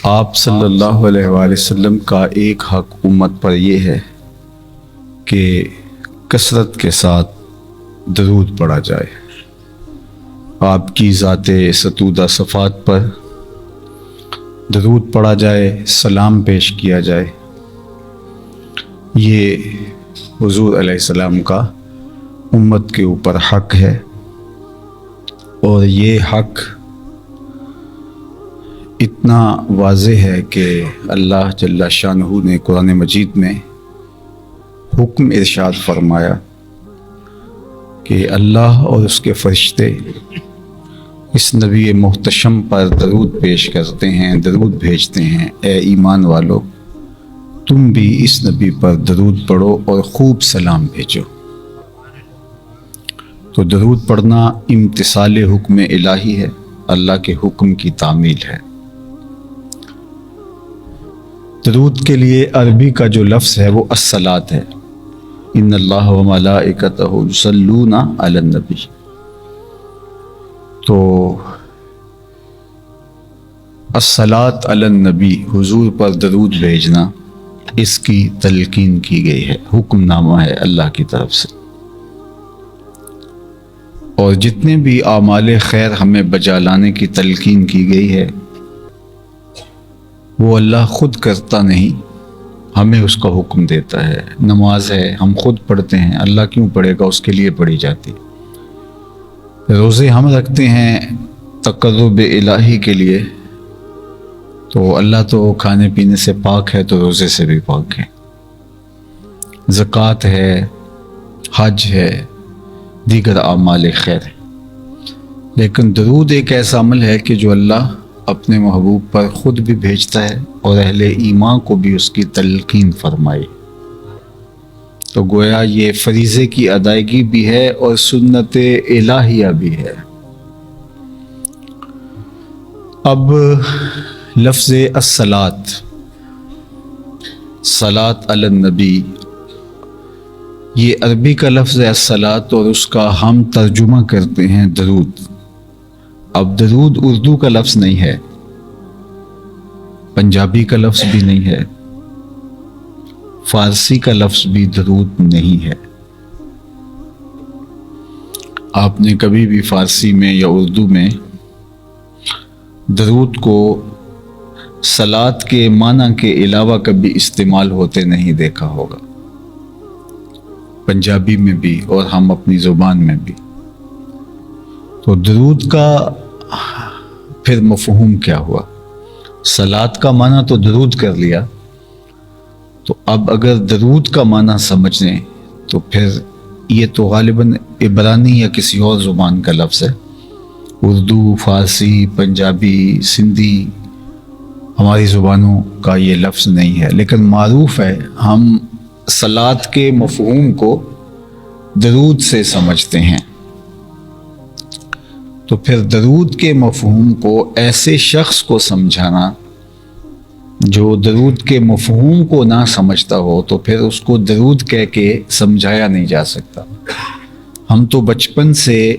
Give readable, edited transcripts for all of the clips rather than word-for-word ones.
آپ صلی اللہ علیہ وآلہ وسلم کا ایک حق امت پر یہ ہے کہ کثرت کے ساتھ درود پڑھا جائے، آپ کی ذات ستودہ صفات پر درود پڑھا جائے، سلام پیش کیا جائے۔ یہ حضور علیہ السلام کا امت کے اوپر حق ہے، اور یہ حق اتنا واضح ہے کہ اللہ جل شانہ نے قرآن مجید میں حکم ارشاد فرمایا کہ اللہ اور اس کے فرشتے اس نبی محتشم پر درود پیش کرتے ہیں، درود بھیجتے ہیں۔ اے ایمان والو، تم بھی اس نبی پر درود پڑھو اور خوب سلام بھیجو۔ تو درود پڑھنا امتثال حکم الہی ہے، اللہ کے حکم کی تعمیل ہے۔ درود کے لیے عربی کا جو لفظ ہے وہ الصلاۃ ہے۔ ان اللہ و ملائکتہ یصلون علی النبی۔ تو الصلاۃ علی النبی، حضور پر درود بھیجنا، اس کی تلقین کی گئی ہے، حکم نامہ ہے اللہ کی طرف سے۔ اور جتنے بھی اعمال خیر ہمیں بجا لانے کی تلقین کی گئی ہے، وہ اللہ خود کرتا نہیں، ہمیں اس کا حکم دیتا ہے۔ نماز ہے، ہم خود پڑھتے ہیں، اللہ کیوں پڑھے گا، اس کے لیے پڑھی جاتی۔ روزے ہم رکھتے ہیں تقرب الہی کے لیے، تو اللہ تو کھانے پینے سے پاک ہے، تو روزے سے بھی پاک ہے۔ زکوٰۃ ہے، حج ہے، دیگر اعمال خیر ہے۔ لیکن درود ایک ایسا عمل ہے کہ جو اللہ اپنے محبوب پر خود بھی بھیجتا ہے اور اہل ایمان کو بھی اس کی تلقین فرمائے۔ تو گویا یہ فریضے کی ادائیگی بھی ہے اور سنت الہیہ بھی ہے۔ اب لفظ الصلاۃ، صلاۃ علی النبی، یہ عربی کا لفظ ہے الصلاۃ، اور اس کا ہم ترجمہ کرتے ہیں درود۔ اب درود اردو کا لفظ نہیں ہے، پنجابی کا لفظ بھی نہیں ہے، فارسی کا لفظ بھی درود نہیں ہے۔ آپ نے کبھی بھی فارسی میں یا اردو میں درود کو صلاۃ کے معنی کے علاوہ کبھی استعمال ہوتے نہیں دیکھا ہوگا، پنجابی میں بھی اور ہم اپنی زبان میں بھی۔ تو درود کا پھر مفہوم کیا ہوا؟ صلاۃ کا معنی تو درود کر لیا، تو اب اگر درود کا معنی سمجھیں تو پھر یہ تو غالباً عبرانی یا کسی اور زبان کا لفظ ہے۔ اردو، فارسی، پنجابی، سندھی، ہماری زبانوں کا یہ لفظ نہیں ہے، لیکن معروف ہے، ہم صلاۃ کے مفہوم کو درود سے سمجھتے ہیں۔ تو پھر درود کے مفہوم کو ایسے شخص کو سمجھانا جو درود کے مفہوم کو نہ سمجھتا ہو، تو پھر اس کو درود کہہ کے سمجھایا نہیں جا سکتا۔ ہم تو بچپن سے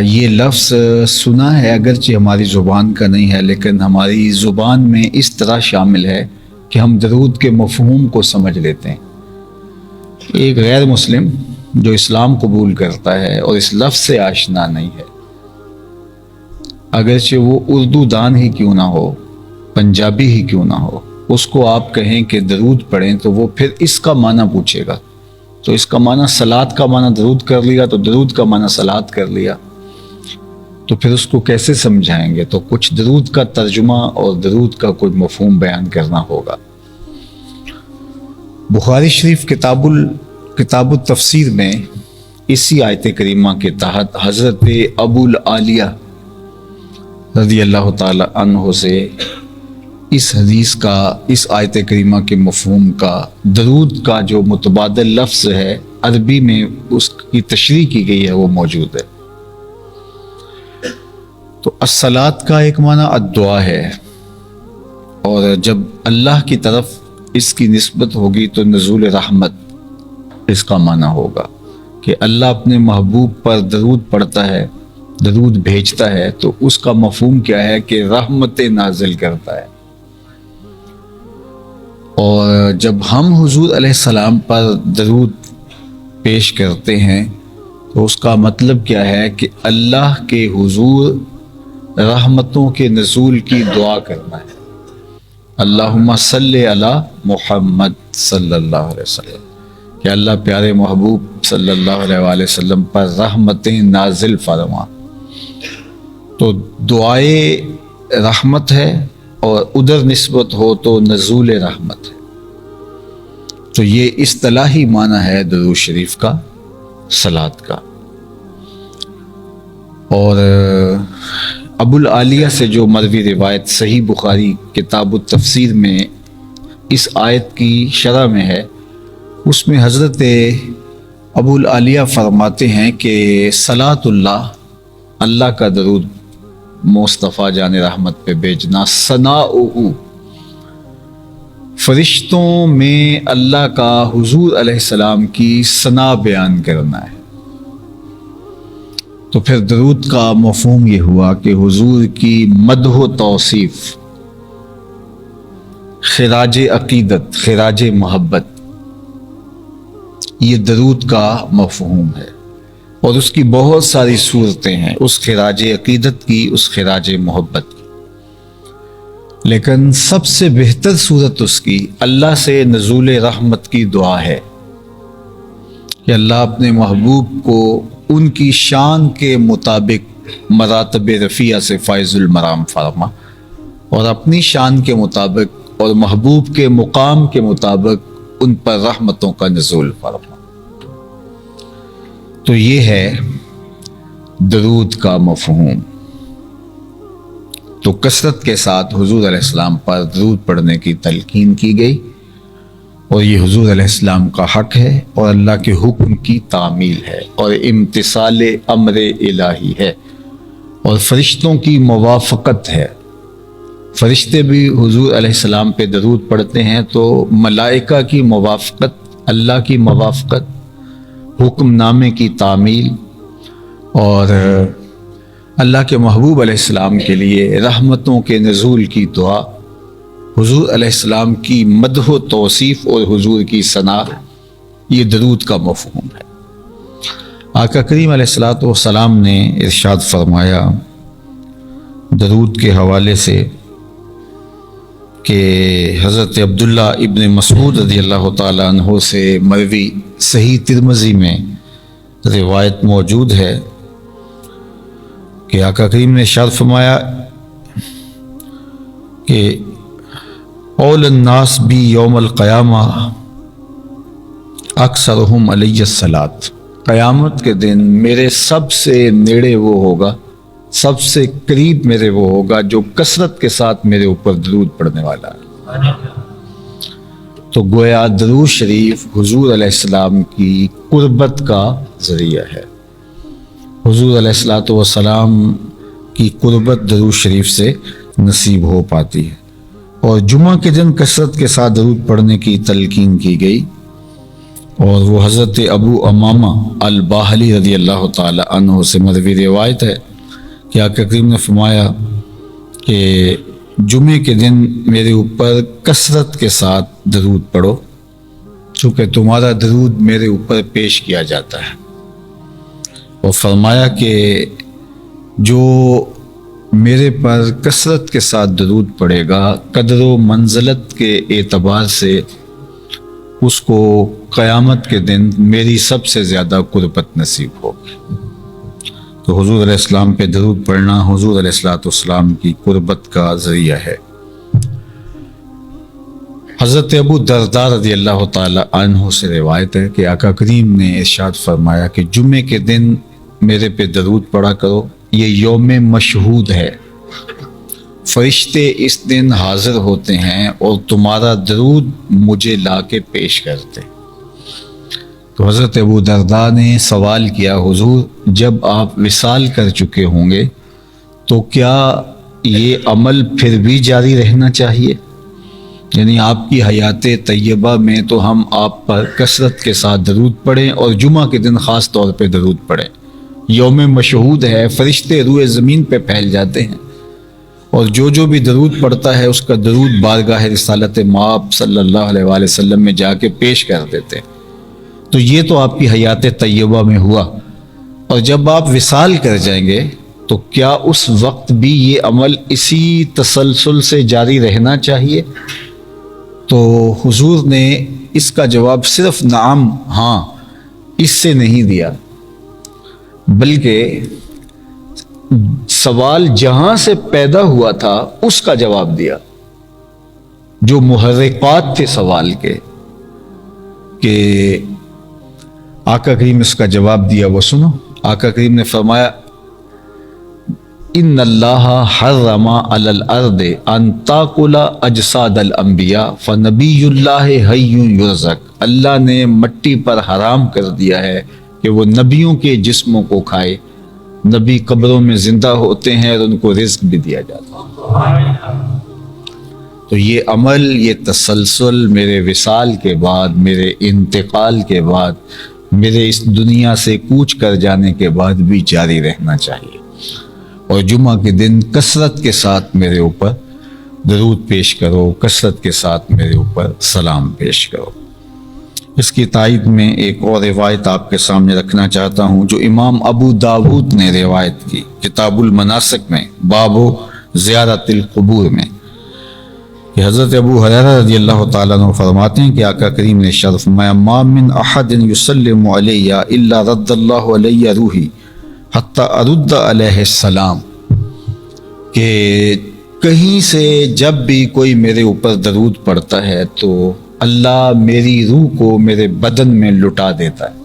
یہ لفظ سنا ہے، اگرچہ ہماری زبان کا نہیں ہے، لیکن ہماری زبان میں اس طرح شامل ہے کہ ہم درود کے مفہوم کو سمجھ لیتے ہیں۔ ایک غیر مسلم جو اسلام قبول کرتا ہے اور اس لفظ سے آشنا نہیں ہے، اگرچہ وہ اردو دان ہی کیوں نہ ہو، پنجابی ہی کیوں نہ ہو، اس کو آپ کہیں کہ درود پڑھیں تو وہ پھر اس کا معنی پوچھے گا۔ تو اس کا معنی صلاۃ کا معنی درود کر لیا، تو درود کا معنی صلاۃ کر لیا، تو پھر اس کو کیسے سمجھائیں گے؟ تو کچھ درود کا ترجمہ اور درود کا کوئی مفہوم بیان کرنا ہوگا۔ بخاری شریف کتاب التفسیر میں اسی آیت کریمہ کے تحت حضرت ابو العالیہ رضی اللہ تعالی عنہ سے اس حدیث کا، اس آیت کریمہ کے مفہوم کا، درود کا جو متبادل لفظ ہے عربی میں اس کی تشریح کی گئی ہے، وہ موجود ہے۔ تو الصلاۃ کا ایک معنی الدعا ہے، اور جب اللہ کی طرف اس کی نسبت ہوگی تو نزول رحمت اس کا معنی ہوگا کہ اللہ اپنے محبوب پر درود پڑھتا ہے درود بھیجتا ہے تو اس کا مفہوم کیا ہے کہ رحمت نازل کرتا ہے. اور جب ہم حضور علیہ السلام پر درود پیش کرتے ہیں تو اس کا مطلب کیا ہے کہ اللہ کے حضور رحمتوں کے نزول کی دعا کرنا ہے. اللہم صلی علی محمد صلی اللہ علیہ وسلم، کہ اللہ پیارے محبوب صلی اللہ علیہ وآلہ وسلم پر رحمتیں نازل فرما. تو دعائے رحمت ہے اور ادھر نسبت ہو تو نزول رحمت ہے. تو یہ اصطلاحی معنی ہے درود شریف کا، صلات کا. اور ابو العالیہ سے جو مروی روایت صحیح بخاری کتاب التفسیر میں اس آیت کی شرح میں ہے، اس میں حضرت ابو العالیہ فرماتے ہیں کہ صلاۃ اللہ کا درود مصطفیٰ جان رحمت پہ بھیجنا، ثناؤہ فرشتوں میں اللہ کا حضور علیہ السلام کی ثنا بیان کرنا ہے. تو پھر درود کا مفہوم یہ ہوا کہ حضور کی مدح و توصیف، خراج عقیدت، خراج محبت، یہ درود کا مفہوم ہے. اور اس کی بہت ساری صورتیں ہیں، اس خراج عقیدت کی، اس خراج محبت کی. لیکن سب سے بہتر صورت اس کی اللہ سے نزول رحمت کی دعا ہے کہ اللہ اپنے محبوب کو ان کی شان کے مطابق مراتب رفیع سے فائز المرام فرما، اور اپنی شان کے مطابق اور محبوب کے مقام کے مطابق ان پر رحمتوں کا نزول فرما. تو یہ ہے درود کا مفہوم. تو کثرت کے ساتھ حضور علیہ السلام پر درود پڑھنے کی تلقین کی گئی، اور یہ حضور علیہ السلام کا حق ہے اور اللہ کے حکم کی تعمیل ہے اور امتثال امر الہی ہے اور فرشتوں کی موافقت ہے. فرشتے بھی حضور علیہ السلام پہ درود پڑھتے ہیں تو ملائکہ کی موافقت، اللہ کی موافقت، حکم نامے کی تعمیل اور اللہ کے محبوب علیہ السلام کے لیے رحمتوں کے نزول کی دعا، حضور علیہ السلام کی مدح و توصیف اور حضور کی ثنا، یہ درود کا مفہوم ہے. آقا کریم علیہ الصلوۃ والسلام نے ارشاد فرمایا درود کے حوالے سے کہ حضرت عبداللہ ابن مسعود رضی اللہ تعالیٰ عنہ سے مروی صحیح ترمذی میں روایت موجود ہے کہ آقا کریم نے ارشاد فرمایا کہ اول الناس بی یوم القیامہ اکثرہم علی الصلاۃ، قیامت کے دن میرے سب سے نیڑے وہ ہوگا، سب سے قریب میرے وہ ہوگا جو کثرت کے ساتھ میرے اوپر درود پڑھنے والا ہے. تو گویا درود شریف حضور علیہ السلام کی قربت کا ذریعہ ہے. حضور علیہ الصلوۃ والسلام کی قربت درود شریف سے نصیب ہو پاتی ہے. اور جمعہ کے دن کثرت کے ساتھ درود پڑھنے کی تلقین کی گئی، اور وہ حضرت ابو امامہ الباہلی رضی اللہ تعالی عنہ سے مروی روایت ہے کہ آقا کریم نے فرمایا کہ جمعے کے دن میرے اوپر کثرت کے ساتھ درود پڑھو، چونکہ تمہارا درود میرے اوپر پیش کیا جاتا ہے. اور فرمایا کہ جو میرے پر کثرت کے ساتھ درود پڑے گا، قدر و منزلت کے اعتبار سے اس کو قیامت کے دن میری سب سے زیادہ قربت نصیب ہوگی. تو حضور علیہ السلام پہ درود پڑھنا حضور علیہ الصلوۃ والسلام کی قربت کا ذریعہ ہے. حضرت ابو درداء رضی اللہ تعالی عنہ سے روایت ہے کہ آقا کریم نے ارشاد فرمایا کہ جمعے کے دن میرے پہ درود پڑھا کرو، یہ یوم مشہود ہے، فرشتے اس دن حاضر ہوتے ہیں اور تمہارا درود مجھے لا کے پیش کرتے. تو حضرت ابو درداء نے سوال کیا، حضور جب آپ وصال کر چکے ہوں گے تو کیا یہ عمل پھر بھی جاری رہنا چاہیے؟ یعنی آپ کی حیات طیبہ میں تو ہم آپ پر کثرت کے ساتھ درود پڑھیں اور جمعہ کے دن خاص طور پہ درود پڑھیں، یوم مشہود ہے، فرشتے روئے زمین پہ پھیل جاتے ہیں، اور جو بھی درود پڑھتا ہے اس کا درود بارگاہ رسالت مآب صلی اللہ علیہ وآلہ وسلم میں جا کے پیش کر دیتے ہیں۔ تو یہ تو آپ کی حیات طیبہ میں ہوا، اور جب آپ وصال کر جائیں گے تو کیا اس وقت بھی یہ عمل اسی تسلسل سے جاری رہنا چاہیے؟ تو حضور نے اس کا جواب صرف نعم، ہاں، اس سے نہیں دیا، بلکہ سوال جہاں سے پیدا ہوا تھا اس کا جواب دیا، جو محرکات تھے سوال کے، کہ آقا کریم اس کا جواب دیا۔ وہ سنو، آقا کریم نے فرمایا ان اللہ حرم علی الارض ان تاکل اجساد الانبیاء فنبی اللہ حی یرزق، اللہ نے مٹی پر حرام کر دیا ہے کہ وہ نبیوں کے جسموں کو کھائے، نبی قبروں میں زندہ ہوتے ہیں اور ان کو رزق بھی دیا جاتا ہے۔ تو یہ عمل، یہ تسلسل میرے وصال کے بعد، میرے انتقال کے بعد، میرے اس دنیا سے کوچ کر جانے کے بعد بھی جاری رہنا چاہیے، اور جمعہ کے دن کثرت کے ساتھ میرے اوپر درود پیش کرو، کثرت کے ساتھ میرے اوپر سلام پیش کرو۔ اس کی تائید میں ایک اور روایت آپ کے سامنے رکھنا چاہتا ہوں، جو امام ابو داود نے روایت کی کتاب المناسک میں، باب زیارت القبور میں، کہ حضرت ابو ہریرہ رضی اللہ تعالیٰ عنہ فرماتے ہیں کہ آقا کریم نے شرف فرمایا ما من احد یسلم علی الا رد اللہ علی روحی حتی ارد علیہ السلام، کہ کہیں سے جب بھی کوئی میرے اوپر درود پڑتا ہے تو اللہ میری روح کو میرے بدن میں لٹا دیتا ہے،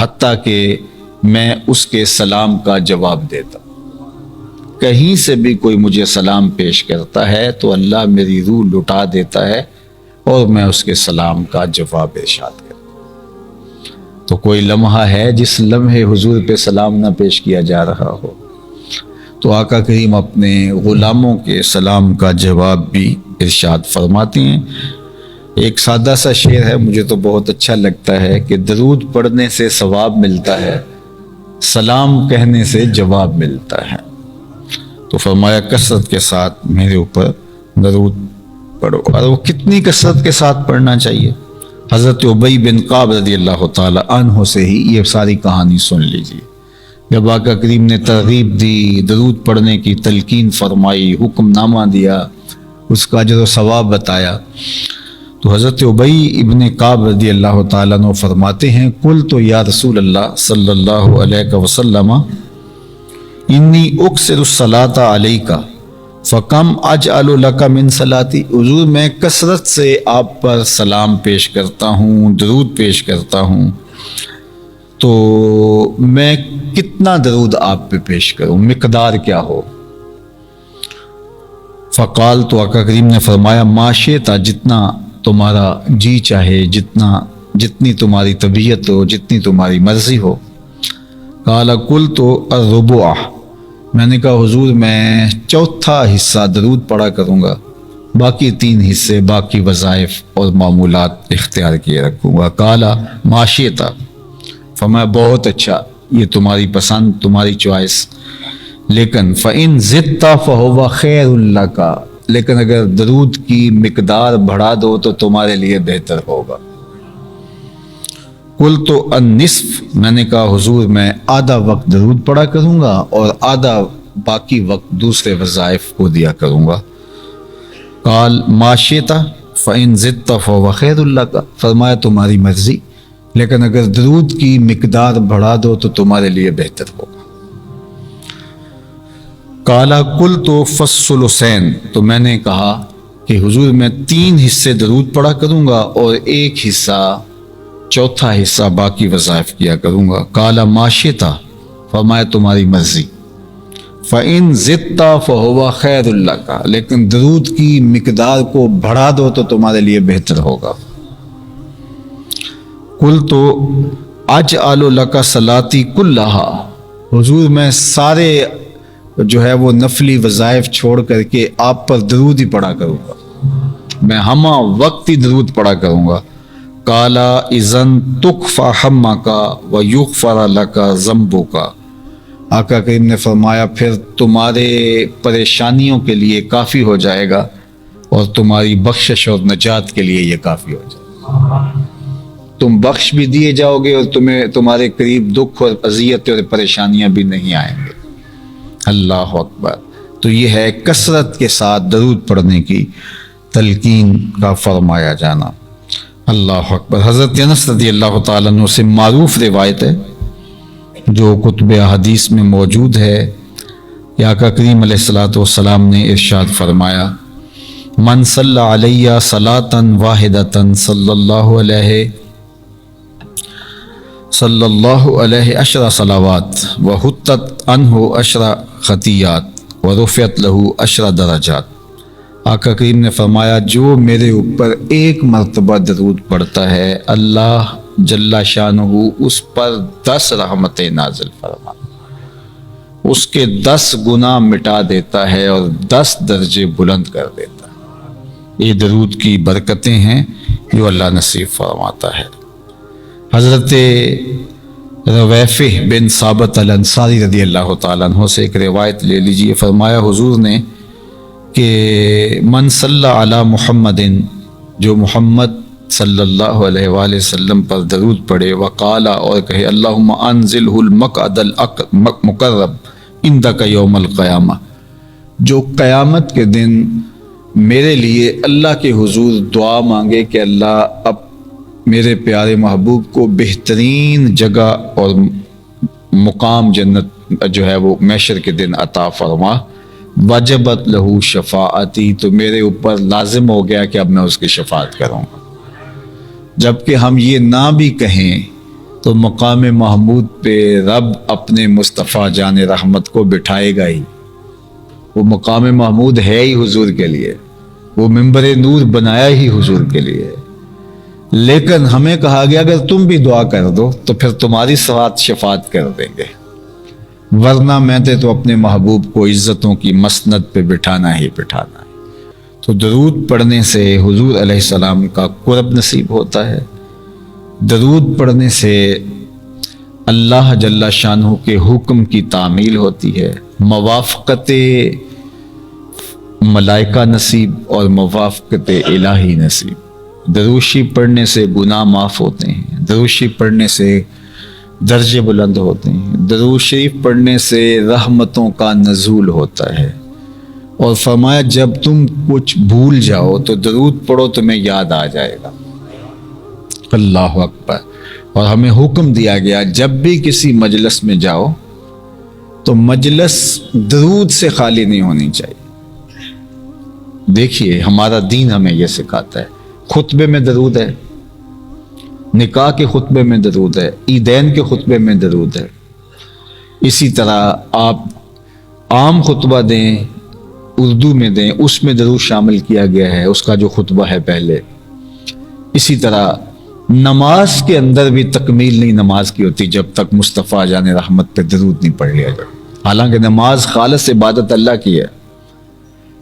حتیٰ کہ میں اس کے سلام کا جواب دیتا۔ کہیں سے بھی کوئی مجھے سلام پیش کرتا ہے تو اللہ میری روح لٹا دیتا ہے اور میں اس کے سلام کا جواب ارشاد کرتا۔ تو کوئی لمحہ ہے جس لمحے حضور پہ سلام نہ پیش کیا جا رہا ہو؟ تو آقا کریم اپنے غلاموں کے سلام کا جواب بھی ارشاد فرماتے ہیں۔ ایک سادہ سا شعر ہے، مجھے تو بہت اچھا لگتا ہے، کہ درود پڑھنے سے ثواب ملتا ہے، سلام کہنے سے جواب ملتا ہے۔ تو فرمایا کثرت کے ساتھ میرے اوپر درود پڑھو، اور وہ کتنی کثرت کے ساتھ پڑھنا چاہیے؟ حضرت ابی بن کعب رضی اللہ تعالی عنہ سے ہی یہ ساری کہانی سن لیجیے۔ جب آقا کریم نے ترغیب دی، درود پڑھنے کی تلقین فرمائی، حکم نامہ دیا، اس کا اجر و ثواب بتایا، تو حضرت ابی ابن کعب رضی اللہ تعالیٰ عنہ فرماتے ہیں قلت یا رسول اللہ صلی اللہ علیہ وسلم انی اکثر الصلاۃ علیک فکم اجعل لک من صلاتی، حضور میں کثرت سے آپ پر سلام پیش کرتا ہوں، درود پیش کرتا ہوں، تو میں کتنا درود آپ پہ پیش کروں، مقدار کیا ہو؟ فقال، تو آقا کریم نے فرمایا ما شئت، جتنا تمہارا جی چاہے، جتنی تمہاری طبیعت ہو، جتنی تمہاری مرضی ہو۔ قال قلت الربع، میں نے کہا حضور میں چوتھا حصہ درود پڑھا کروں گا، باقی 3 حصے باقی وظائف اور معمولات اختیار کیے رکھوں گا۔ قال ما شئت، فرمایا بہت اچھا، یہ تمہاری پسند، تمہاری چوائس، لیکن فإن زدت فهو خیر لک، لیکن اگر درود کی مقدار بڑھا دو تو تمہارے لیے بہتر ہوگا۔ قلت النصف، میں نے کہا حضور میں آدھا وقت درود پڑھا کروں گا اور آدھا باقی وقت دوسرے وظائف کو دیا کروں گا۔ قال ما شئت فإن زدت فهو خیر لک، فرمایا تمہاری مرضی، لیکن اگر درود کی مقدار بڑھا دو تو تمہارے لیے بہتر ہوگا۔ قال قلت فالثلثین، تو میں نے کہا کہ حضور میں 3 حصے درود پڑھا کروں گا اور 1 حصہ، چوتھا حصہ باقی وظائف کیا کروں گا۔ قال ما شئت، فرمایا تمہاری مرضی، فإن زدت فهو خیر لک، لیکن درود کی مقدار کو بڑھا دو تو تمہارے لیے بہتر ہوگا۔ قلت اجعل لک صلاتی کلھا، حضور میں سارے جو ہے وہ نفلی وظائف چھوڑ کر کے آپ پر درود ہی پڑھا کروں گا، میں ہمہ وقت ہی درود پڑھا کروں گا۔ کالا اذن تکفی ہمک و یغفر لک ذنبک، آقا کریم نے فرمایا پھر تمہارے پریشانیوں کے لیے کافی ہو جائے گا اور تمہاری بخشش اور نجات کے لیے یہ کافی ہو جائے گا، تم بخش بھی دیے جاؤ گے اور تمہارے قریب دکھ اور اذیت اور پریشانیاں بھی نہیں آئیں گے۔ اللہ اکبر۔ تو یہ ہے کثرت کے ساتھ درود پڑھنے کی تلقین کا فرمایا جانا۔ اللہ اکبر۔ حضرت انس رضی اللہ تعالیٰ عنہ سے معروف روایت ہے جو کتب حدیث میں موجود ہے کہ آقا کریم علیہ الصلوۃ والسلام نے ارشاد فرمایا، من صلی علیہ صلاۃ واحدۃ صلی اللہ علیہ عشر صلوات وحطت عنہ عشر خطیات ورفعت لہ عشر درجات۔ آقا کریم نے فرمایا جو میرے اوپر ایک مرتبہ درود پڑھتا ہے اللہ جل شانہ اس پر 10 رحمتیں نازل فرما، اس کے 10 گناہ مٹا دیتا ہے اور 10 درجے بلند کر دیتا ہے۔ یہ درود کی برکتیں ہیں جو اللہ نصیب فرماتا ہے۔ حضرت رویفہ بن ثابت الانصاری رضی اللہ تعالیٰ عنہ سے ایک روایت لے لیجئے، فرمایا حضور نے کہ من صلی علی محمد، جو محمد صلی اللہ علیہ وآلہ وسلم پر درود پڑھے، وقالا اور کہے اللہم انزلہ المقعد المقرب عندک یوم القیامہ، جو قیامت کے دن میرے لیے اللہ کے حضور دعا مانگے کہ اللہ اب میرے پیارے محبوب کو بہترین جگہ اور مقام جنت جو ہے وہ محشر کے دن عطا فرما، وجبت لہو شفاعتی، تو میرے اوپر لازم ہو گیا کہ اب میں اس کی شفاعت کروں گا۔ جبکہ ہم یہ نہ بھی کہیں تو مقام محمود پہ رب اپنے مصطفیٰ جان رحمت کو بٹھائے گا ہی، وہ مقام محمود ہے ہی حضور کے لیے، وہ منبر نور بنایا ہی حضور کے لیے، لیکن ہمیں کہا گیا اگر تم بھی دعا کر دو تو پھر تمہاری ساتھ شفاعت کر دیں گے، ورنہ میں نے تو اپنے محبوب کو عزتوں کی مسند پہ بٹھانا ہی بٹھانا ہے۔ تو درود پڑھنے سے حضور علیہ السلام کا قرب نصیب ہوتا ہے، درود پڑھنے سے اللہ جل شانہ کے حکم کی تعمیل ہوتی ہے، موافقت ملائکہ نصیب اور موافقت الہی نصیب۔ دروشی پڑھنے سے گناہ معاف ہوتے ہیں، دروشی پڑھنے سے درجے بلند ہوتے ہیں، درود شریف پڑھنے سے رحمتوں کا نزول ہوتا ہے، اور فرمایا جب تم کچھ بھول جاؤ تو درود پڑھو تمہیں یاد آ جائے گا۔ اللہ اکبر۔ اور ہمیں حکم دیا گیا جب بھی کسی مجلس میں جاؤ تو مجلس درود سے خالی نہیں ہونی چاہیے۔ دیکھیے ہمارا دین ہمیں یہ سکھاتا ہے، خطبے میں درود ہے، نکاح کے خطبے میں درود ہے، عیدین کے خطبے میں درود ہے، اسی طرح آپ عام خطبہ دیں اردو میں دیں اس میں درود شامل کیا گیا ہے، اس کا جو خطبہ ہے پہلے۔ اسی طرح نماز کے اندر بھی تکمیل نہیں نماز کی ہوتی جب تک مصطفیٰ جان رحمت پہ درود نہیں پڑھ لیا جائے۔ حالانکہ نماز خالص عبادت اللہ کی ہے،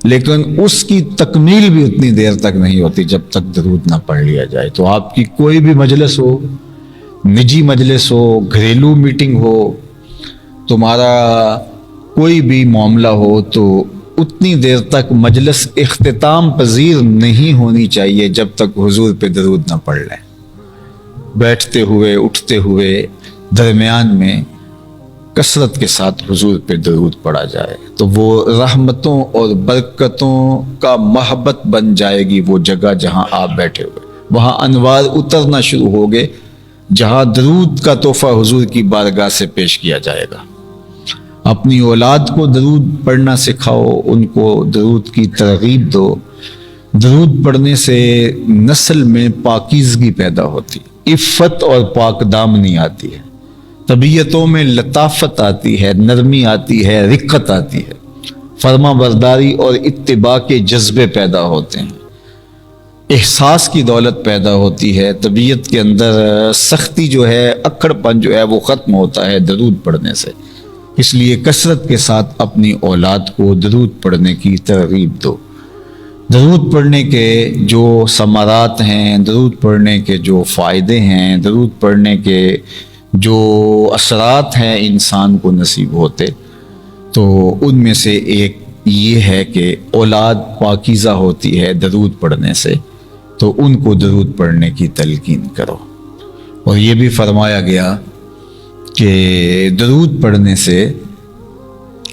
لیکن اس کی تکمیل بھی اتنی دیر تک نہیں ہوتی جب تک درود نہ پڑھ لیا جائے۔ تو آپ کی کوئی بھی مجلس ہو، نجی مجلس ہو، گھریلو میٹنگ ہو، تمہارا کوئی بھی معاملہ ہو، تو اتنی دیر تک مجلس اختتام پذیر نہیں ہونی چاہیے جب تک حضور پہ درود نہ پڑھ لیں۔ بیٹھتے ہوئے اٹھتے ہوئے درمیان میں کثرت کے ساتھ حضور پہ درود پڑھا جائے تو وہ رحمتوں اور برکتوں کا محبت بن جائے گی۔ وہ جگہ جہاں آپ بیٹھے ہوئے وہاں انوار اترنا شروع ہو گئے، جہاں درود کا تحفہ حضور کی بارگاہ سے پیش کیا جائے گا۔ اپنی اولاد کو درود پڑھنا سکھاؤ، ان کو درود کی ترغیب دو۔ درود پڑھنے سے نسل میں پاکیزگی پیدا ہوتی، عفت اور پاک دامنی آتی ہے، طبیعتوں میں لطافت آتی ہے، نرمی آتی ہے، رقت آتی ہے، فرما برداری اور اتباع کے جذبے پیدا ہوتے ہیں، احساس کی دولت پیدا ہوتی ہے، طبیعت کے اندر سختی جو ہے، اکڑ پن جو ہے وہ ختم ہوتا ہے درود پڑھنے سے۔ اس لیے کثرت کے ساتھ اپنی اولاد کو درود پڑھنے کی ترغیب دو۔ درود پڑھنے کے جو ثمرات ہیں، درود پڑھنے کے جو فائدے ہیں، درود پڑھنے کے جو اثرات ہیں انسان کو نصیب ہوتے، تو ان میں سے ایک یہ ہے کہ اولاد پاکیزہ ہوتی ہے درود پڑھنے سے، تو ان کو درود پڑھنے کی تلقین کرو۔ اور یہ بھی فرمایا گیا کہ درود پڑھنے سے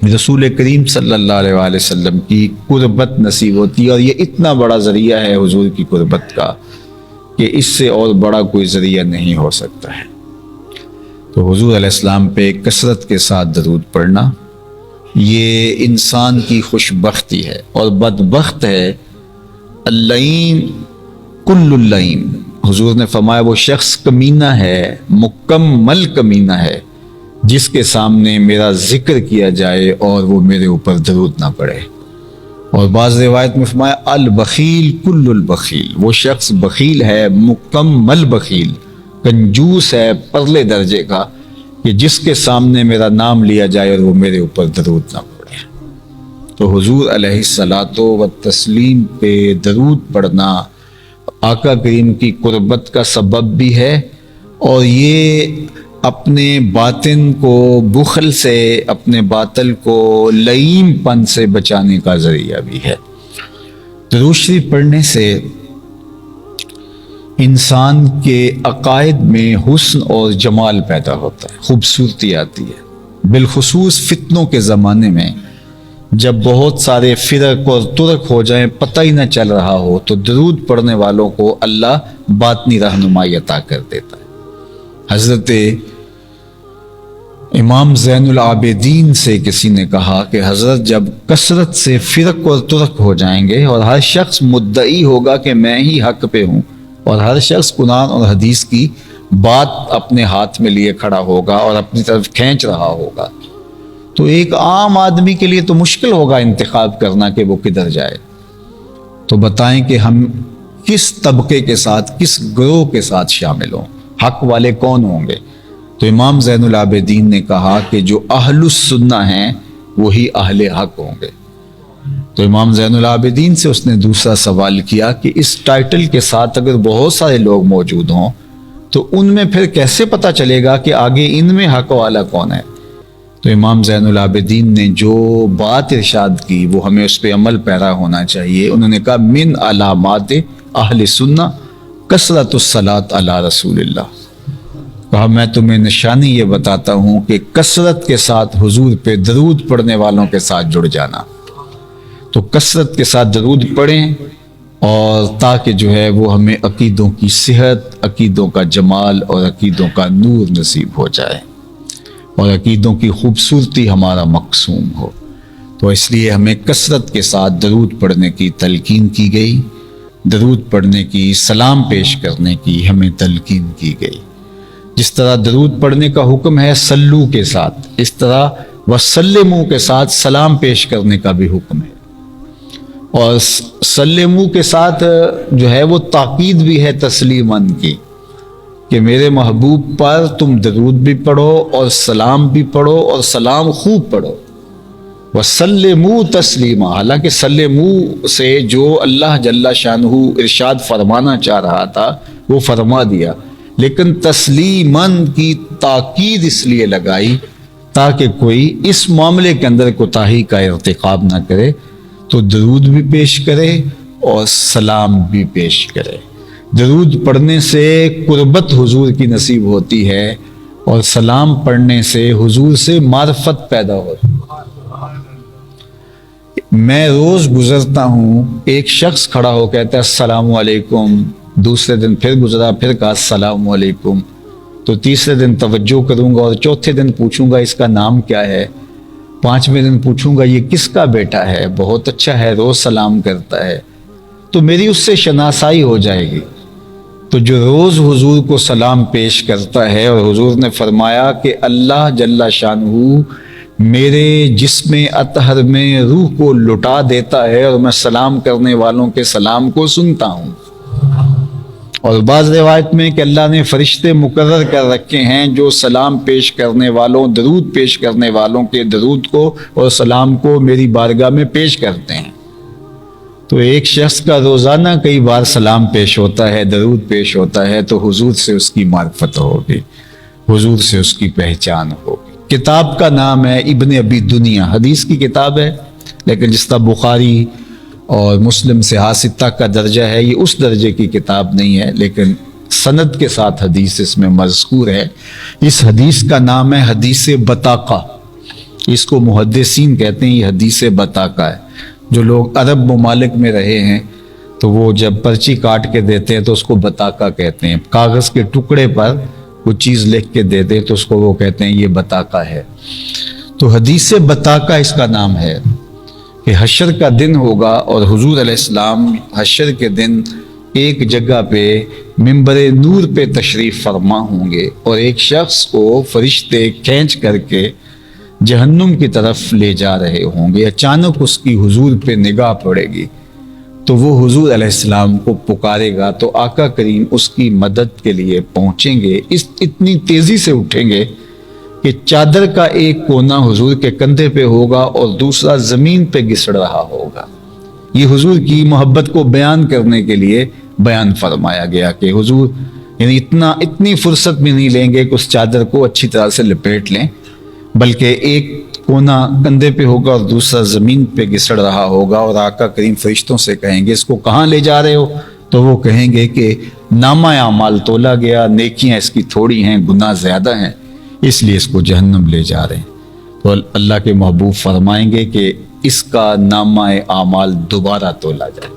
رسول کریم صلی اللہ علیہ وآلہ وسلم کی قربت نصیب ہوتی ہے، اور یہ اتنا بڑا ذریعہ ہے حضور کی قربت کا کہ اس سے اور بڑا کوئی ذریعہ نہیں ہو سکتا ہے۔ تو حضور علیہ السلام پہ کثرت کے ساتھ درود پڑھنا یہ انسان کی خوش بختی ہے، اور بدبخت ہے اللعین کل اللعین۔ حضور نے فرمایا وہ شخص کمینہ ہے، مکمل کمینہ ہے، جس کے سامنے میرا ذکر کیا جائے اور وہ میرے اوپر درود نہ پڑے۔ اور بعض روایت میں فرمایا البخیل کل البخیل، وہ شخص بخیل ہے، مکمل بخیل، کنجوس ہے پرلے درجے کا، کہ جس کے سامنے میرا نام لیا جائے اور وہ میرے اوپر درود نہ پڑے۔ تو حضور علیہ الصلاۃ والتسلیم پہ درود پڑھنا آقا کریم کی قربت کا سبب بھی ہے، اور یہ اپنے باطن کو بخل سے، اپنے باطل کو لئیم پن سے بچانے کا ذریعہ بھی ہے۔ درود شریف پڑھنے سے انسان کے عقائد میں حسن اور جمال پیدا ہوتا ہے، خوبصورتی آتی ہے۔ بالخصوص فتنوں کے زمانے میں جب بہت سارے فرق اور ترک ہو جائیں، پتہ ہی نہ چل رہا ہو، تو درود پڑھنے والوں کو اللہ باطنی رہنمائی عطا کر دیتا ہے۔ حضرت امام زین العابدین سے کسی نے کہا کہ حضرت جب کثرت سے فرق اور ترک ہو جائیں گے اور ہر شخص مدعی ہوگا کہ میں ہی حق پہ ہوں، اور ہر شخص قرآن اور حدیث کی بات اپنے ہاتھ میں لیے کھڑا ہوگا اور اپنی طرف کھینچ رہا ہوگا، تو ایک عام آدمی کے لیے تو مشکل ہوگا انتخاب کرنا کہ وہ کدھر جائے۔ تو بتائیں کہ ہم کس طبقے کے ساتھ، کس گروہ کے ساتھ شامل ہوں، حق والے کون ہوں گے؟ تو امام زین العابدین نے کہا کہ جو اہل السنہ ہیں وہی اہل حق ہوں گے۔ تو امام زین العابدین سے اس نے دوسرا سوال کیا کہ اس ٹائٹل کے ساتھ اگر بہت سارے لوگ موجود ہوں تو ان میں پھر کیسے پتہ چلے گا کہ آگے ان میں حق والا کون ہے؟ تو امام زین العابدین نے جو بات ارشاد کی وہ ہمیں اس پہ عمل پیرا ہونا چاہیے۔ انہوں نے کہا من علامات اہل سنہ کثرت الصلاۃ علی رسول اللہ۔ کہا میں تمہیں نشانی یہ بتاتا ہوں کہ کثرت کے ساتھ حضور پہ درود پڑھنے والوں کے ساتھ جڑ جانا۔ تو کثرت کے ساتھ درود پڑھیں، اور تاکہ جو ہے وہ ہمیں عقیدوں کی صحت، عقیدوں کا جمال اور عقیدوں کا نور نصیب ہو جائے، اور عقیدوں کی خوبصورتی ہمارا مقصوم ہو۔ تو اس لیے ہمیں کثرت کے ساتھ درود پڑھنے کی تلقین کی گئی، درود پڑھنے کی، سلام پیش کرنے کی ہمیں تلقین کی گئی۔ جس طرح درود پڑھنے کا حکم ہے سلو کے ساتھ، اس طرح وسلمو کے ساتھ سلام پیش کرنے کا بھی حکم ہے، اور سلمو کے ساتھ جو ہے وہ تاکید بھی ہے تسلیماً کی، کہ میرے محبوب پر تم درود بھی پڑھو اور سلام بھی پڑھو، اور سلام خوب پڑھو۔ وسلمو تسلیما، حالانکہ سلمو سے جو اللہ جل شانہ ارشاد فرمانا چاہ رہا تھا وہ فرما دیا، لیکن تسلیماً کی تاکید اس لیے لگائی تاکہ کوئی اس معاملے کے اندر کوتاہی کا ارتکاب نہ کرے، تو درود بھی پیش کرے اور سلام بھی پیش کرے۔ درود پڑھنے سے قربت حضور کی نصیب ہوتی ہے، اور سلام پڑھنے سے حضور سے معرفت پیدا ہوتی ہے۔ میں روز گزرتا ہوں، ایک شخص کھڑا ہو کہتا ہے السلام علیکم، دوسرے دن پھر گزرا، پھر کہا السلام علیکم، تو تیسرے دن توجہ کروں گا اور چوتھے دن پوچھوں گا اس کا نام کیا ہے، پانچویں دن پوچھوں گا یہ کس کا بیٹا ہے، بہت اچھا ہے، روز سلام کرتا ہے، تو میری اس سے شناسائی ہو جائے گی۔ تو جو روز حضور کو سلام پیش کرتا ہے، اور حضور نے فرمایا کہ اللہ جل شانہ میرے جسم اطہر میں روح کو لٹا دیتا ہے، اور میں سلام کرنے والوں کے سلام کو سنتا ہوں۔ اور بعض روایت میں کہ اللہ نے فرشتے مقرر کر رکھے ہیں جو سلام پیش کرنے والوں، درود پیش کرنے والوں کے درود کو اور سلام کو میری بارگاہ میں پیش کرتے ہیں۔ تو ایک شخص کا روزانہ کئی بار سلام پیش ہوتا ہے، درود پیش ہوتا ہے، تو حضور سے اس کی معرفت ہوگی، حضور سے اس کی پہچان ہوگی۔ کتاب کا نام ہے ابن ابی دنیا، حدیث کی کتاب ہے، لیکن جس طرح بخاری اور مسلم سے ستہ کا درجہ ہے، یہ اس درجے کی کتاب نہیں ہے، لیکن سند کے ساتھ حدیث اس میں مذکور ہے۔ اس حدیث کا نام ہے حدیث بطاقہ، اس کو محدثین کہتے ہیں، یہ حدیث بطاقہ ہے۔ جو لوگ عرب ممالک میں رہے ہیں تو وہ جب پرچی کاٹ کے دیتے ہیں تو اس کو بطاقہ کہتے ہیں، کاغذ کے ٹکڑے پر وہ چیز لکھ کے دیتے ہیں تو اس کو وہ کہتے ہیں یہ بطاقہ ہے۔ تو حدیث بطاقہ اس کا نام ہے کہ حشر کا دن ہوگا اور حضور علیہ السلام حشر کے دن ایک جگہ پہ منبر نور پہ تشریف فرما ہوں گے، اور ایک شخص کو فرشتے کھینچ کر کے جہنم کی طرف لے جا رہے ہوں گے۔ اچانک اس کی حضور پہ نگاہ پڑے گی تو وہ حضور علیہ السلام کو پکارے گا، تو آقا کریم اس کی مدد کے لیے پہنچیں گے، اتنی تیزی سے اٹھیں گے کہ چادر کا ایک کونا حضور کے کندھے پہ ہوگا اور دوسرا زمین پہ گسڑ رہا ہوگا۔ یہ حضور کی محبت کو بیان کرنے کے لیے بیان فرمایا گیا کہ حضور یعنی اتنی فرصت بھی نہیں لیں گے کہ اس چادر کو اچھی طرح سے لپیٹ لیں، بلکہ ایک کونا کندھے پہ ہوگا اور دوسرا زمین پہ گسڑ رہا ہوگا، اور آقا کریم فرشتوں سے کہیں گے اس کو کہاں لے جا رہے ہو؟ تو وہ کہیں گے کہ نامہ اعمال تولا گیا، نیکیاں اس کی تھوڑی ہیں، گناہ زیادہ ہیں، اس لیے اس کو جہنم لے جا رہے ہیں۔ تو اللہ کے محبوب فرمائیں گے کہ اس کا نامہ اعمال دوبارہ تولا جائے۔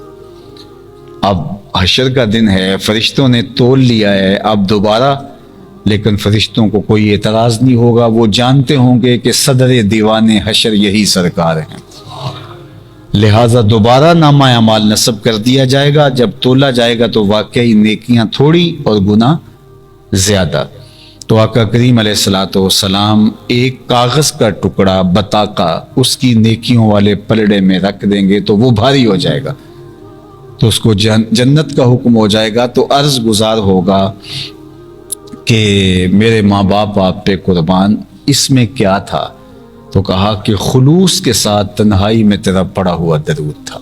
اب حشر کا دن ہے، فرشتوں نے تول لیا ہے، اب دوبارہ، لیکن فرشتوں کو کوئی اعتراض نہیں ہوگا، وہ جانتے ہوں گے کہ صدر دیوان حشر یہی سرکار ہیں، لہٰذا دوبارہ نامہ اعمال نصب کر دیا جائے گا۔ جب تولا جائے گا تو واقعی نیکیاں تھوڑی اور گناہ زیادہ۔ تو آقا کریم علیہ الصلوۃ والسلام ایک کاغذ کا ٹکڑا بطاقہ اس کی نیکیوں والے پلڑے میں رکھ دیں گے تو وہ بھاری ہو جائے گا، تو اس کو جنت کا حکم ہو جائے گا، تو عرض گزار ہوگا کہ میرے ماں باپ آپ پہ قربان، اس میں کیا تھا؟ تو کہا کہ خلوص کے ساتھ تنہائی میں تیرا پڑا ہوا درود تھا۔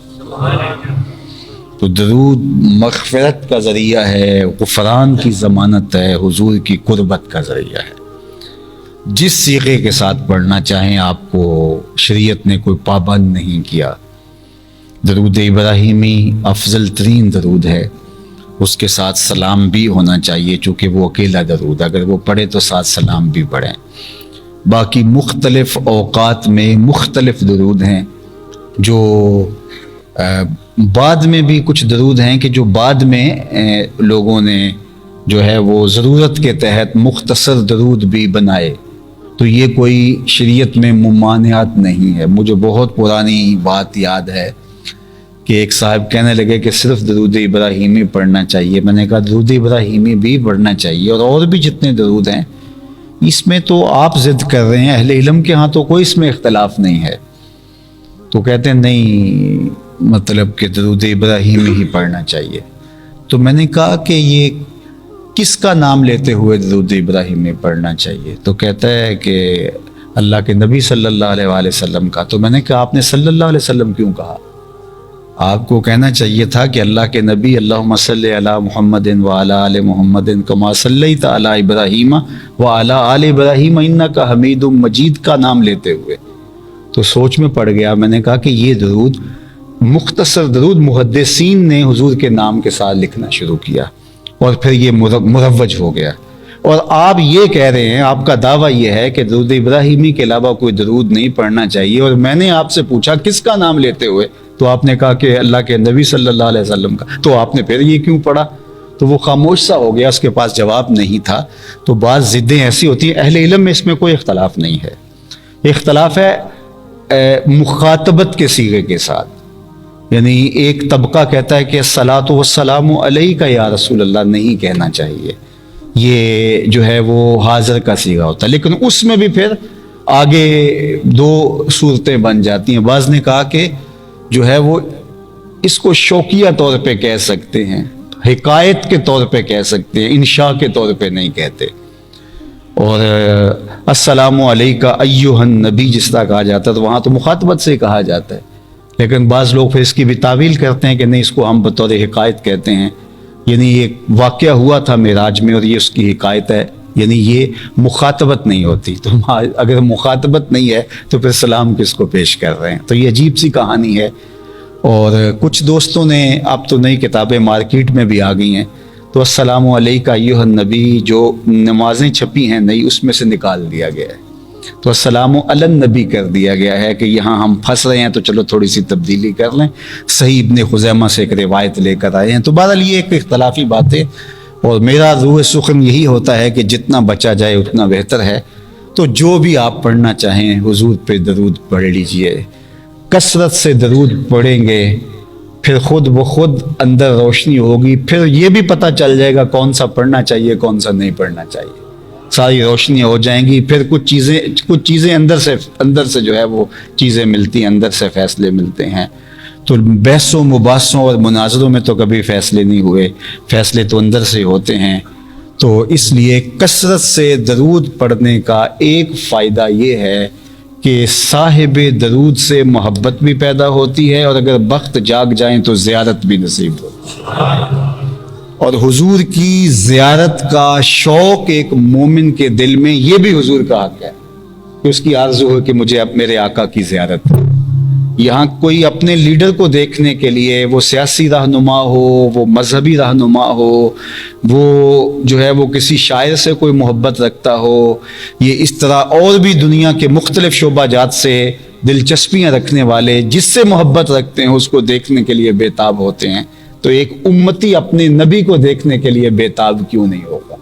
تو درود مغفرت کا ذریعہ ہے، غفران کی ضمانت ہے، حضور کی قربت کا ذریعہ ہے۔ جس صیغے کے ساتھ پڑھنا چاہیں آپ کو شریعت نے کوئی پابند نہیں کیا۔ درود ابراہیمی افضل ترین درود ہے، اس کے ساتھ سلام بھی ہونا چاہیے، چونکہ وہ اکیلا درود، اگر وہ پڑھے تو ساتھ سلام بھی پڑھیں۔ باقی مختلف اوقات میں مختلف درود ہیں، جو بعد میں بھی کچھ درود ہیں کہ جو بعد میں لوگوں نے جو ہے وہ ضرورت کے تحت مختصر درود بھی بنائے، تو یہ کوئی شریعت میں ممانعت نہیں ہے۔ مجھے بہت پرانی بات یاد ہے کہ ایک صاحب کہنے لگے کہ صرف درود ابراہیمی پڑھنا چاہیے۔ میں نے کہا درود ابراہیمی بھی پڑھنا چاہیے، اور بھی جتنے درود ہیں، اس میں تو آپ ضد کر رہے ہیں، اہل علم کے ہاں تو کوئی اس میں اختلاف نہیں ہے۔ تو کہتے ہیں نہیں، مطلب کہ درود ابراہیمی ہی پڑھنا چاہیے۔ تو میں نے کہا کہ یہ کس کا نام لیتے ہوئے درود ابراہیمی پڑھنا چاہیے؟ تو کہتا ہے کہ اللہ کے نبی صلی اللہ علیہ وآلہ وسلم کا۔ تو میں نے کہا آپ نے صلی اللہ علیہ وسلم کیوں کہا؟ آپ کو کہنا چاہیے تھا کہ اللہ کے نبی اللہم صلی علی محمد وعلی آل محمد کما صلیت علی ابراہیم وعلی آل ابراہیم انک حمید مجید کا نام لیتے ہوئے۔ تو سوچ میں پڑ گیا، میں نے کہا کہ یہ درود مختصر درود محدثین نے حضور کے نام کے ساتھ لکھنا شروع کیا، اور پھر یہ مروج ہو گیا، اور آپ یہ کہہ رہے ہیں، آپ کا دعویٰ یہ ہے کہ درود ابراہیمی کے علاوہ کوئی درود نہیں پڑھنا چاہیے، اور میں نے آپ سے پوچھا کس کا نام لیتے ہوئے، تو آپ نے کہا کہ اللہ کے نبی صلی اللہ علیہ وسلم کا۔ تو آپ نے پھر یہ کیوں پڑھا؟ تو وہ خاموش سا ہو گیا، اس کے پاس جواب نہیں تھا۔ تو بعض ضدیں ایسی ہوتی ہیں، اہل علم میں اس میں کوئی اختلاف نہیں ہے، اختلاف ہے مخاطبت کے صیغے کے ساتھ، یعنی ایک طبقہ کہتا ہے کہ الصلاۃ والسلام علیک یا رسول اللہ نہیں کہنا چاہیے، یہ جو ہے وہ حاضر کا صیغہ ہوتا ہے، لیکن اس میں بھی پھر آگے دو صورتیں بن جاتی ہیں۔ بعض نے کہا کہ جو ہے وہ اس کو شوقیہ طور پہ کہہ سکتے ہیں، حکایت کے طور پہ کہہ سکتے ہیں، انشاء کے طور پہ نہیں کہتے۔ اور السلام علیکہ ایھا النبی جس طرح کہا جاتا ہے تو وہاں تو مخاطبت سے کہا جاتا ہے، لیکن بعض لوگ پھر اس کی بھی تعویل کرتے ہیں کہ نہیں، اس کو ہم بطور حکایت کہتے ہیں، یعنی یہ واقعہ ہوا تھا معراج میں اور یہ اس کی حکایت ہے، یعنی یہ مخاطبت نہیں ہوتی۔ تو اگر مخاطبت نہیں ہے تو پھر سلام کس کو پیش کر رہے ہیں؟ تو یہ عجیب سی کہانی ہے۔ اور کچھ دوستوں نے، اب تو نئی کتابیں مارکیٹ میں بھی آ گئی ہیں، تو السلام علیکہ ایھا النبی جو نمازیں چھپی ہیں نئی، اس میں سے نکال دیا گیا ہے، تو السلام علی النبی کر دیا گیا ہے کہ یہاں ہم پھنس رہے ہیں تو چلو تھوڑی سی تبدیلی کر لیں۔ صحیح ابن خزیمہ سے ایک روایت لے کر آئے ہیں۔ تو بہرحال یہ ایک اختلافی بات ہے، اور میرا روح سخن یہی ہوتا ہے کہ جتنا بچا جائے اتنا بہتر ہے۔ تو جو بھی آپ پڑھنا چاہیں حضور پہ درود پڑھ لیجئے، کثرت سے درود پڑھیں گے، پھر خود بخود اندر روشنی ہوگی، پھر یہ بھی پتہ چل جائے گا کون سا پڑھنا چاہیے کون سا نہیں پڑھنا چاہیے، ساری روشنی ہو جائیں گی۔ پھر کچھ چیزیں اندر سے جو ہے وہ چیزیں ملتی ہیں، اندر سے فیصلے ملتے ہیں۔ تو بحثوں مباحثوں اور مناظروں میں تو کبھی فیصلے نہیں ہوئے، فیصلے تو اندر سے ہوتے ہیں۔ تو اس لیے کثرت سے درود پڑھنے کا ایک فائدہ یہ ہے کہ صاحب درود سے محبت بھی پیدا ہوتی ہے، اور اگر بخت جاگ جائیں تو زیارت بھی نصیب ہوتی ہے۔ اور حضور کی زیارت کا شوق ایک مومن کے دل میں، یہ بھی حضور کا حق ہے کہ اس کی آرزو ہو کہ مجھے اب میرے آقا کی زیارت ہو۔ یہاں کوئی اپنے لیڈر کو دیکھنے کے لیے، وہ سیاسی رہنما ہو، وہ مذہبی رہنما ہو، وہ جو ہے وہ کسی شاعر سے کوئی محبت رکھتا ہو، یہ اس طرح اور بھی دنیا کے مختلف شعبہ جات سے دلچسپیاں رکھنے والے جس سے محبت رکھتے ہیں اس کو دیکھنے کے لیے بے تاب ہوتے ہیں، تو ایک امتی اپنے نبی کو دیکھنے کے لیے بے تاب کیوں نہیں ہوگا؟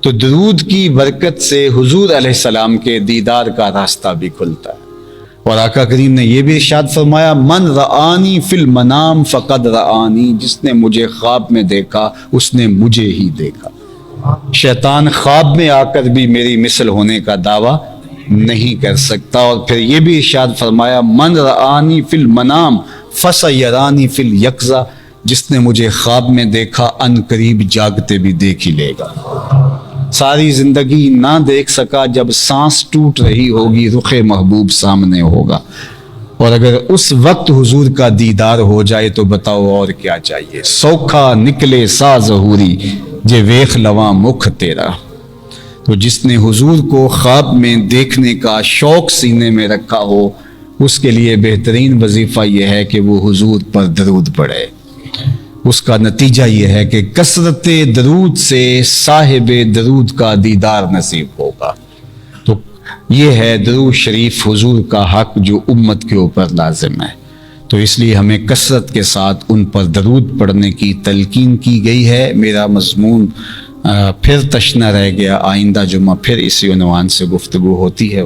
تو درود کی برکت سے حضور علیہ السلام کے دیدار کا راستہ بھی کھلتا ہے۔ اور آقا کریم نے یہ بھی ارشاد فرمایا، من رآنی فی المنام فقد رآنی، جس نے مجھے خواب میں دیکھا اس نے مجھے ہی دیکھا۔ شیطان خواب میں آ کر بھی میری مثل ہونے کا دعویٰ نہیں کر سکتا۔ اور پھر یہ بھی ارشاد فرمایا، من رآنی فی المنام فسیرانی فی الیقظہ، جس نے مجھے خواب میں دیکھا ان قریب جاگتے بھی دیکھ ہی لے گا۔ ساری زندگی نہ دیکھ سکا، جب سانس ٹوٹ رہی ہوگی رخ محبوب سامنے ہوگا، اور اگر اس وقت حضور کا دیدار ہو جائے تو بتاؤ اور کیا چاہیے۔ سوکھا نکلے سا ظہوری جے ویخ لواں مکھ تیرا۔ تو جس نے حضور کو خواب میں دیکھنے کا شوق سینے میں رکھا ہو، اس کے لیے بہترین وظیفہ یہ ہے کہ وہ حضور پر درود پڑھے۔ اس کا نتیجہ یہ ہے کہ کثرت درود سے صاحب درود کا دیدار نصیب ہوگا۔ تو یہ ہے درود شریف حضور کا حق جو امت کے اوپر لازم ہے۔ تو اس لیے ہمیں کثرت کے ساتھ ان پر درود پڑھنے کی تلقین کی گئی ہے۔ میرا مضمون پھر تشنہ رہ گیا، آئندہ جمعہ پھر اسی عنوان سے گفتگو ہوتی ہے۔